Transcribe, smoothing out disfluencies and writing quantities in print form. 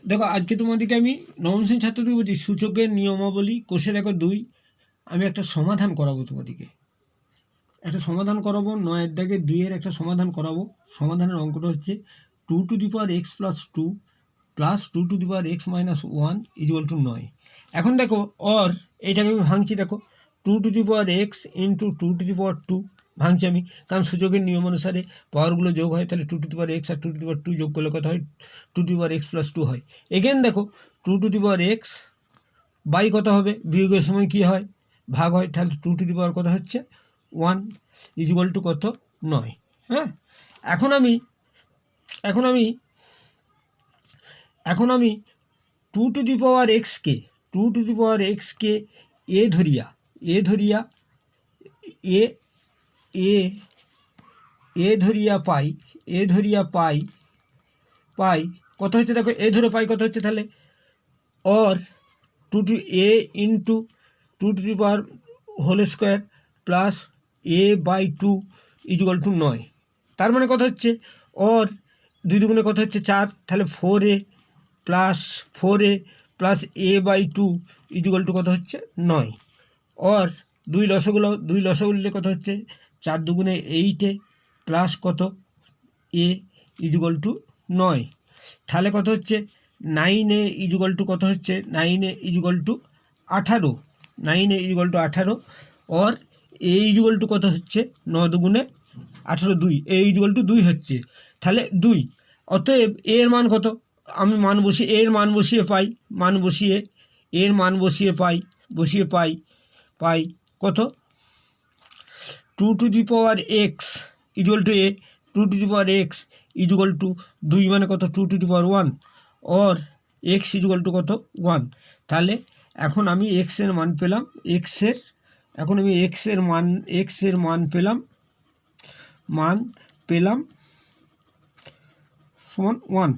দেখো আজকে তোমাদেরকে আমি নবম শ্রেণীর ছাত্রদের বলছি সূচকের নিয়মাবলী কোষে দেখো 2 আমি একটা সমাধান করাবো তোমাদেরকে, একটা সমাধান করাবো 9 দাগে 2 একটা সমাধান করাবো। সমাধানের অঙ্কটা হচ্ছে 2 two the power x plus 2 plus 2 two the power x minus 1 equal to 9। এখন দেখো অর এইটাকে আমি ভাঙছি, দেখো 2 two the power x into 2 two the power 2 ভাঙছি আমি, কারণ সূচকের নিয়ম অনুসারে পাওয়ারগুলো যোগ হয়, তাহলে 2 টু দি পাওয়ার এক্স আর 2 টু দি পাওয়ার 2 যোগ করলে কত হয় 2 two the power x plus 2 হয়। এগেন দেখো 2 two the power x by কত হবে, বিয়োগের সময় কী হয় ভাগ হয়, তাহলে 2 টু দি পাওয়ার কত হচ্ছে 1 ইকুয়াল টু কত 9। হ্যাঁ, এখন আমি 2 টু দি পাওয়ার এক্সকে 2 টু দি পাওয়ার এক্সকে এ ধরিয়া পাই কত হচ্ছে, দেখো এ ধরে পাই কত হচ্ছে, তাহলে or 2 two a into 2 two the power whole square plus a by 2 equal to 9। তার মানে কত হচ্ছে অর 2 দুগুণে কত হচ্ছে 4, তাহলে 4a plus a by 2 equal to কত হচ্ছে 9। অর 2 লসগুলো নিলে কত হচ্ছে 4 দুগুণে 8a প্লাস কত এ ইকুয়াল টু 9, তাহলে কত হচ্ছে 9a ইকুয়াল টু কত হচ্ছে 9a equal to 18, 9a equal to 18। Or a equal to কত হচ্ছে 9 দুগুণে 18 2, এ ইকুয়াল টু 2 হচ্ছে, তাহলে 2। অতএব এর মান কত, আমি মান বসিয়ে এর মান বসিয়ে পাই কত 2 two the power x equal to A, 2 two the power x equal to 2 মানে কত 2 two the power 1, or x equal to কত 1। তাহলে এখন আমি এক্সের মান পেলাম, এক্সের মান পেলাম সমান 1।